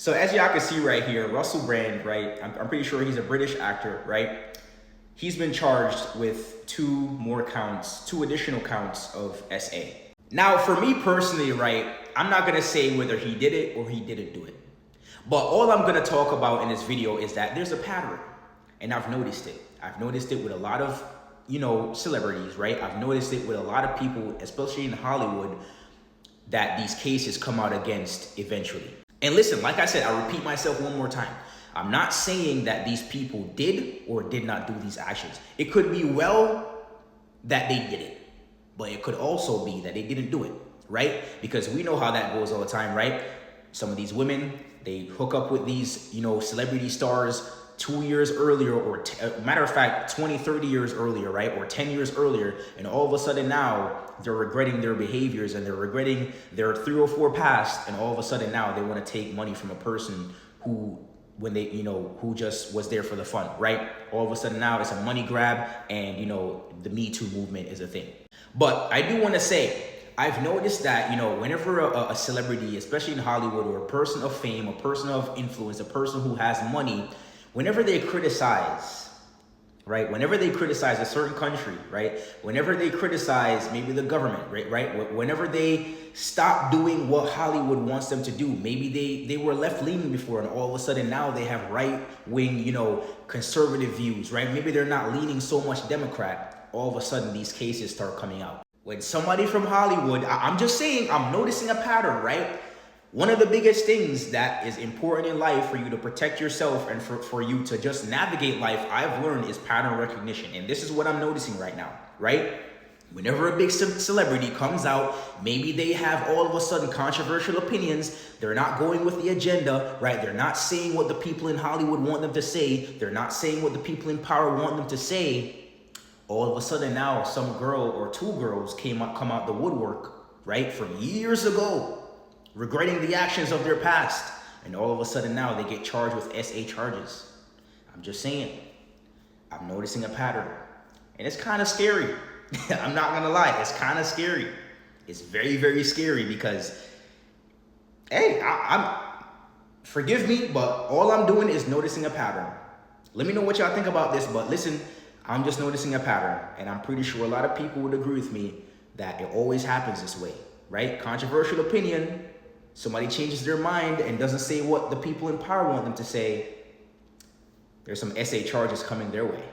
So as y'all can see right here, Russell Brand, right? I'm pretty sure he's a British actor, right? He's been charged with two additional counts of SA. Now, for me personally, right, I'm not gonna say whether he did it or he didn't do it. But all I'm gonna talk about in this video is that there's a pattern, and I've noticed it. I've noticed it with a lot of, celebrities, right? I've noticed it with a lot of people, especially in Hollywood, that these cases come out against eventually. And listen, like I said, I'll repeat myself one more time. I'm not saying that these people did or did not do these actions. It could be well that they did it, but it could also be that they didn't do it, right? Because we know how that goes all the time, right? Some of these women, they hook up with these, celebrity stars 2 years earlier, or matter of fact, 20, 30 years earlier, right? Or 10 years earlier. And all of a sudden now they're regretting their behaviors and they're regretting their 3 or 4 past. And all of a sudden now they want to take money from a person who, when they, who just was there for the fun, right? All of a sudden now it's a money grab, and, the Me Too movement is a thing. But I do want to say, I've noticed that, whenever a celebrity, especially in Hollywood, or a person of fame, a person of influence, a person who has money, whenever they criticize, right? Whenever they criticize a certain country, right? Whenever they criticize maybe the government, right? Whenever they stop doing what Hollywood wants them to do, maybe they were left-leaning before, and all of a sudden now they have right-wing, conservative views, right? Maybe they're not leaning so much Democrat. All of a sudden these cases start coming out. When somebody from Hollywood, I'm just saying, I'm noticing a pattern, right? One of the biggest things that is important in life for you to protect yourself and for you to just navigate life, I've learned, is pattern recognition. And this is what I'm noticing right now, right? Whenever a big celebrity comes out, maybe they have all of a sudden controversial opinions. They're not going with the agenda, right? They're not saying what the people in Hollywood want them to say. They're not saying what the people in power want them to say. All of a sudden now some girl or 2 girls come out the woodwork, right? From years ago, regretting the actions of their past. And all of a sudden now they get charged with SA charges. I'm just saying, I'm noticing a pattern. And it's kind of scary. I'm not gonna lie, it's kind of scary. It's very, very scary because, hey, forgive me, but all I'm doing is noticing a pattern. Let me know what y'all think about this, but listen, I'm just noticing a pattern, and I'm pretty sure a lot of people would agree with me that it always happens this way, right? Controversial opinion, somebody changes their mind and doesn't say what the people in power want them to say, there's some SA charges coming their way.